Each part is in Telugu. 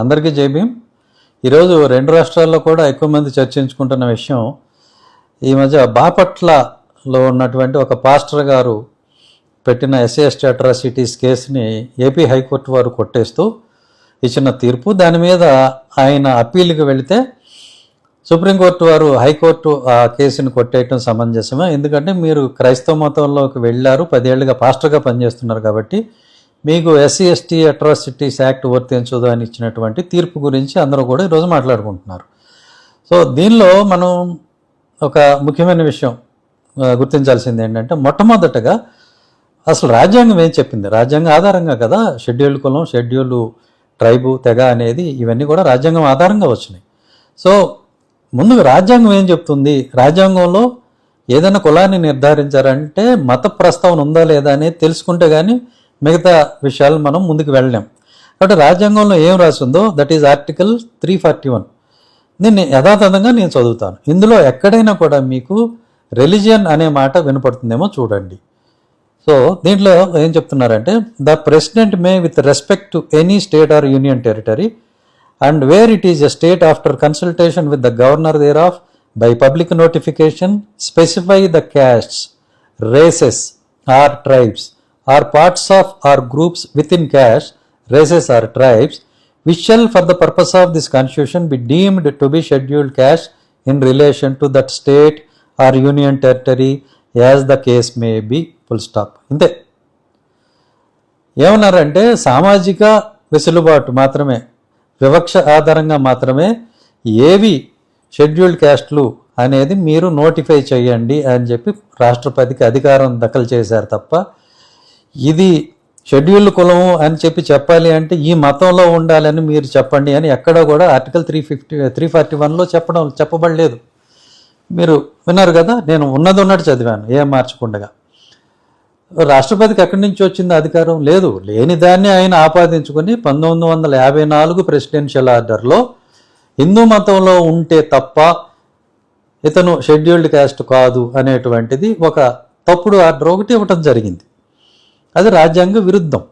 అందరికీ జై భీమ్. ఈరోజు రెండు రాష్ట్రాల్లో కూడా ఎక్కువ మంది చర్చించుకుంటున్న విషయం, ఈ మధ్య బాపట్లలో ఉన్నటువంటి ఒక పాస్టర్ గారు పెట్టిన ఎస్సీ/ఎస్టీ అట్రాసిటీస్ కేసుని ఏపీ హైకోర్టు వారు కొట్టేస్తూ ఇచ్చిన తీర్పు. దాని మీద ఆయన అప్పీల్కి వెళితే సుప్రీంకోర్టు వారు హైకోర్టు ఆ కేసుని కొట్టేయటం సమంజసమే. ఎందుకంటే మీరు క్రైస్తవ మతంలోకి వెళ్ళారు, 10 ఏళ్ళుగా పాస్టర్గా పనిచేస్తున్నారు కాబట్టి మీకు ఎస్సీ/ఎస్టీ అట్రాసిటీస్ యాక్ట్ వర్తించదు అని ఇచ్చినటువంటి తీర్పు గురించి అందరూ కూడా ఈరోజు మాట్లాడుకుంటున్నారు. సో దీనిలో మనం ఒక ముఖ్యమైన విషయం గుర్తించాల్సింది ఏంటంటే, మొట్టమొదటగా అసలు రాజ్యాంగం ఏం చెప్పింది? రాజ్యాంగం ఆధారంగా కదా షెడ్యూల్డ్ కులం, షెడ్యూల్డ్ ట్రైబు, తెగ అనేది ఇవన్నీ కూడా రాజ్యాంగం ఆధారంగా వచ్చినాయి. సో ముందుగా రాజ్యాంగం ఏం చెప్తుంది? రాజ్యాంగంలో ఏదైనా కులాన్ని నిర్ధారించారంటే మత ప్రస్తావన ఉందా లేదా అనేది తెలుసుకుంటే కానీ మిగతా విషయాలు మనం ముందుకు వెళ్ళలేం. కాబట్టి రాజ్యాంగంలో ఏం రాసిందో దట్ ఈజ్ ఆర్టికల్ 341. దీన్ని యథాతథంగా నేను చదువుతాను. ఇందులో ఎక్కడైనా కూడా మీకు రిలీజియన్ అనే మాట వినపడుతుందేమో చూడండి. సో దీంట్లో ఏం చెప్తున్నారంటే, the president May with respect to any state or union territory and where it is a state after consultation with the governor thereof by public notification specify the castes, races or tribes or parts of or groups within caste, races or tribes which shall for the purpose of this constitution be deemed to be scheduled caste in relation to that state or union territory as the case may be. Full stop. ఇంతే. ఏమన్నారంటే సామాజిక వెసులుబాటు మాత్రమే, వివక్ష ఆధారంగా మాత్రమే ఏవి షెడ్యూల్డ్ క్యాస్ట్లు అనేది మీరు నోటిఫై చేయండి అని చెప్పి రాష్ట్రపతికి అధికారం దఖలు చేశారు తప్ప, ఇది షెడ్యూల్డ్ కులము అని చెప్పి చెప్పాలి అంటే ఈ మతంలో ఉండాలని మీరు చెప్పండి అని ఎక్కడా కూడా ఆర్టికల్ 341లో చెప్పబడలేదు. మీరు విన్నారు కదా, నేను ఉన్నట్టు చదివాను, ఏం మార్చకుండా. రాష్ట్రపతికి ఎక్కడి నుంచి వచ్చింది అధికారం? లేదు. లేని దాన్ని ఆయన ఆపాదించుకొని 1954 ప్రెసిడెన్షియల్ ఆర్డర్లో హిందూ మతంలో ఉంటే తప్ప ఇతను షెడ్యూల్డ్ క్యాస్ట్ కాదు అనేటువంటిది ఒక తప్పుడు ఆర్డర్ ఒకటి ఇవ్వటం జరిగింది. అది రాజ్యాంగ విరుద్ధం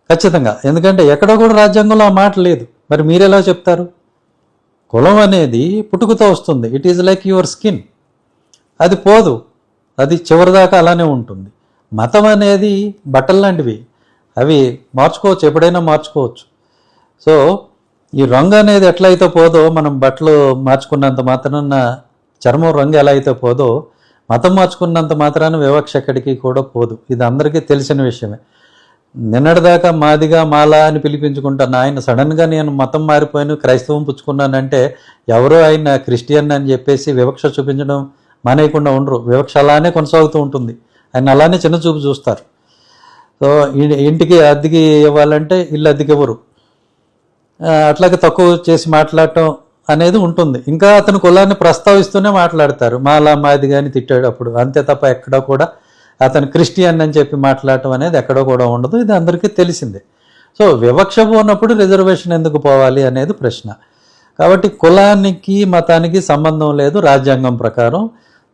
ఖచ్చితంగా. ఎందుకంటే ఎక్కడ కూడా రాజ్యాంగంలో ఆ మాట లేదు. మరి మీరెలా చెప్తారు? కులం అనేది పుట్టుకతో వస్తుంది. It is like your skin, అది పోదు, అది చివరిదాకా అలానే ఉంటుంది. మతం అనేది బట్టలు లాంటివి, అవి మార్చుకోవచ్చు, ఎప్పుడైనా మార్చుకోవచ్చు. సో ఈ రంగు అనేది ఎట్లయితే పోదో, మనం బట్టలు మార్చుకున్నంత మాత్రాన చర్మం రంగు ఎలా అయితే పోదో, మతం మార్చుకున్నంత మాత్రాన వివక్ష ఎక్కడికి కూడా పోదు. ఇది అందరికీ తెలిసిన విషయమే. నిన్నటిదాకా మాదిగా మాలా అని పిలిపించుకుంటాను ఆయన సడన్గా నేను మతం మారిపోయాను, క్రైస్తవం పుచ్చుకున్నానంటే ఎవరో ఆయన క్రిస్టియన్ అని చెప్పేసి వివక్ష చూపించడం మానేయకుండా ఉండరు. వివక్ష అలానే కొనసాగుతూ ఉంటుంది. ఆయన అలానే చిన్న చూపు చూస్తారు. సో ఇంటికి అద్దెకి ఇవ్వాలంటే ఇల్లు అద్దెకి ఇవ్వరు. అట్లాగే తక్కువ చేసి మాట్లాడటం అనేది ఉంటుంది. ఇంకా అతని కులాన్ని ప్రస్తావిస్తూనే మాట్లాడతారు, మాలా మాది కానీ తిట్టేటప్పుడు. అంతే తప్ప ఎక్కడో కూడా అతను క్రిస్టియన్ అని చెప్పి మాట్లాడటం అనేది ఎక్కడో కూడా ఉండదు. ఇది అందరికీ తెలిసిందే. సో వివక్ష పోనప్పుడు రిజర్వేషన్ ఎందుకు పోవాలి అనేది ప్రశ్న. కాబట్టి కులానికి మతానికి సంబంధం లేదు రాజ్యాంగం ప్రకారం.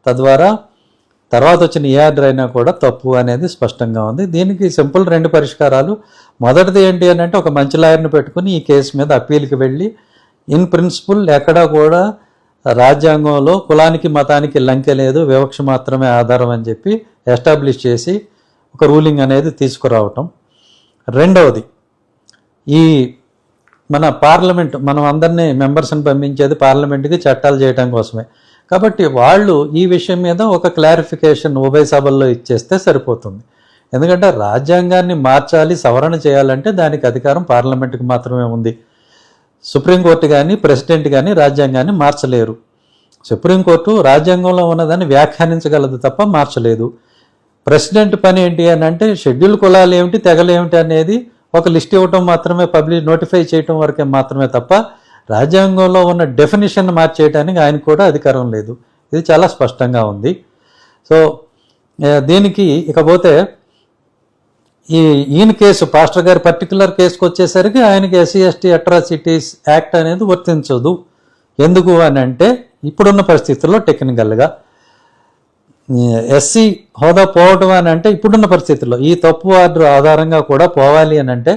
తద్వారా తర్వాత వచ్చిన ఏ ఆర్డర్ అయినా కూడా తప్పు అనేది స్పష్టంగా ఉంది. దీనికి సింపుల్ 2 పరిష్కారాలు. మొదటిది ఏంటి అని అంటే, ఒక మంచి లాయర్ని పెట్టుకుని ఈ కేసు మీద అప్పీల్కి వెళ్ళి ఇన్ ప్రిన్సిపల్ ఎక్కడా కూడా రాజ్యాంగంలో కులానికి మతానికి లంకె లేదు, వివక్ష మాత్రమే ఆధారం అని చెప్పి ఎస్టాబ్లిష్ చేసి ఒక రూలింగ్ అనేది తీసుకురావటం. రెండవది, ఈ మన పార్లమెంట్, మనం అందరినీ మెంబర్స్ని పంపించేది పార్లమెంట్కి చట్టాలు చేయడం కోసమే. కాబట్టి వాళ్ళు ఈ విషయం మీద ఒక క్లారిఫికేషన్ ఉభయ సభల్లో ఇచ్చేస్తే సరిపోతుంది. ఎందుకంటే రాజ్యాంగాన్ని మార్చాలి, సవరణ చేయాలంటే దానికి అధికారం పార్లమెంట్కి మాత్రమే ఉంది. సుప్రీంకోర్టు కానీ ప్రెసిడెంట్ కానీ రాజ్యాంగాన్ని మార్చలేరు. సుప్రీంకోర్టు రాజ్యాంగంలో ఉన్నదాన్ని వ్యాఖ్యానించగలదు తప్ప మార్చలేదు. ప్రెసిడెంట్ పని ఏంటి అని అంటే, షెడ్యూల్ కులాలు ఏమిటి, తెగలు ఏమిటి అనేది ఒక లిస్ట్ ఇవ్వటం మాత్రమే, నోటిఫై చేయటం వరకే మాత్రమే తప్ప రాజ్యాంగంలో ఉన్న డెఫినేషన్ మార్చేయడానికి ఆయన కూడా అధికారం లేదు. ఇది చాలా స్పష్టంగా ఉంది. సో దీనికి ఇకపోతే ఈయన కేసు, పాస్టర్ గారి పర్టికులర్ కేసుకు వచ్చేసరికి ఆయనకి ఎస్సీ/ఎస్టీ అట్రాసిటీస్ యాక్ట్ అనేది వర్తించదు. ఎందుకు అని అంటే, ఇప్పుడున్న పరిస్థితుల్లో టెక్నికల్గా ఎస్సీ హోదా పోవటం అని అంటే, ఇప్పుడున్న పరిస్థితుల్లో ఈ తప్పు ఆర్డర్ ఆధారంగా కూడా పోవాలి అని అంటే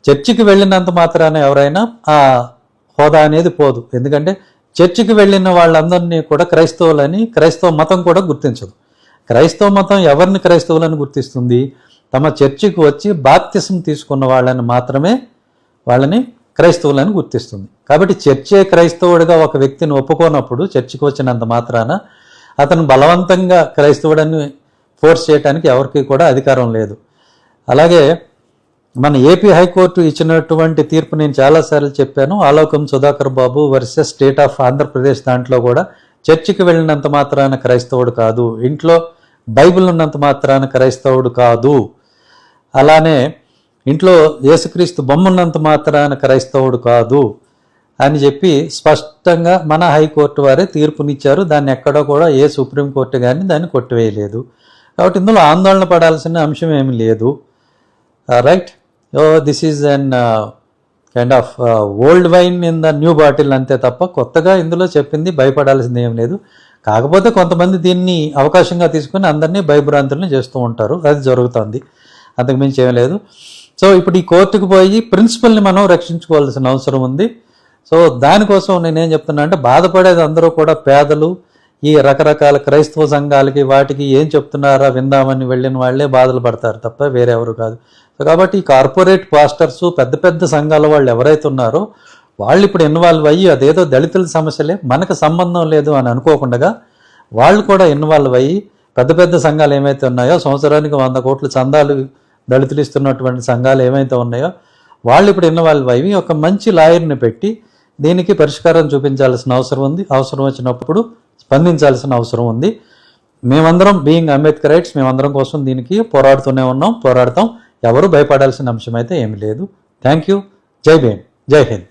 చర్చికి వెళ్ళినంత మాత్రాన ఎవరైనా ఆ హోదా అనేది పోదు. ఎందుకంటే చర్చికి వెళ్ళిన వాళ్ళందరినీ కూడా క్రైస్తవులని క్రైస్తవ మతం కూడా గుర్తించదు. క్రైస్తవ మతం ఎవరిని క్రైస్తవులని గుర్తిస్తుంది? తమ చర్చికి వచ్చి బాప్తిసం తీసుకున్న వాళ్ళని మాత్రమే వాళ్ళని క్రైస్తవులని గుర్తిస్తుంది. కాబట్టి చర్చే క్రైస్తవుడిగా ఒక వ్యక్తిని ఒప్పుకోనప్పుడు చర్చికి వచ్చినంత మాత్రాన అతను బలవంతంగా క్రైస్తవుడని ఫోర్స్ చేయడానికి ఎవరికి కూడా అధికారం లేదు. అలాగే మన ఏపీ హైకోర్టు ఇచ్చినటువంటి తీర్పు నేను చాలాసార్లు చెప్పాను. ఆలోకం సుధాకర్ బాబు వర్సెస్ స్టేట్ ఆఫ్ ఆంధ్రప్రదేశ్ దాంట్లో కూడా చర్చికి వెళ్ళినంత మాత్రాన క్రైస్తవుడు కాదు, ఇంట్లో బైబిల్ ఉన్నంత మాత్రాన క్రైస్తవుడు కాదు, అలానే ఇంట్లో యేసుక్రీస్తు బొమ్మ ఉన్నంత మాత్రాన క్రైస్తవుడు కాదు అని చెప్పి స్పష్టంగా మన హైకోర్టు వారే తీర్పునిచ్చారు. దాన్ని ఎక్కడో కూడా ఏ సుప్రీంకోర్టు కానీ దాన్ని కొట్టివేయలేదు. కాబట్టి ఇందులో ఆందోళన పడాల్సిన అంశం ఏమీ లేదు. Right, this is an kind of old wine in the new bottle అంతే తప్ప కొత్తగా ఇందులో చెప్పింది భయపడాల్సింది ఏం లేదు. కాకపోతే కొంతమంది దీన్ని అవకాశంగా తీసుకుని అందరినీ భయభ్రాంతులను చేస్తూ ఉంటారు, అది జరుగుతుంది, అంతకుమించి ఏం లేదు. సో ఇప్పుడు ఈ కోర్టుకు పోయి ప్రిన్సిపల్ని మనం రక్షించుకోవాల్సిన అవసరం ఉంది. సో దానికోసం నేనేం చెప్తున్నా అంటే, బాధపడేది అందరూ కూడా పేదలు, ఈ రకరకాల క్రైస్తవ సంఘాలకి వాటికి ఏం చెప్తున్నారా విందామని వెళ్ళిన వాళ్ళే బాధలు పడతారు తప్ప వేరే ఎవరు కాదు. సో కాబట్టి ఈ కార్పొరేట్ పాస్టర్సు పెద్ద పెద్ద సంఘాల వాళ్ళు ఎవరైతే ఉన్నారో వాళ్ళు ఇప్పుడు ఇన్వాల్వ్ అయ్యి అదేదో దళితుల సమస్యలే మనకు సంబంధం లేదు అని అనుకోకుండా వాళ్ళు కూడా ఇన్వాల్వ్ అయ్యి పెద్ద పెద్ద సంఘాలు ఏమైతే ఉన్నాయో, సంవత్సరానికి 100 కోట్ల చందాలు దళితులు ఇస్తున్నటువంటి సంఘాలు ఏమైతే ఉన్నాయో వాళ్ళు ఇప్పుడు ఇన్వాల్వ్ అయ్యి ఒక మంచి లాయర్ని పెట్టి దీనికి పరిష్కారం చూపించాల్సిన అవసరం ఉంది. అవసరం వచ్చినప్పుడు స్పందించాల్సిన అవసరం ఉంది. మేమందరం బీయింగ్ అంబేద్కరైట్స్ మేమందరం కోసం దీనికి పోరాడుతూనే ఉన్నాం, పోరాడతాం. ఎవరు భయపడాల్సిన అంశం అయితే ఏమి లేదు. Thank you. జై భీమ్, జై హింద్.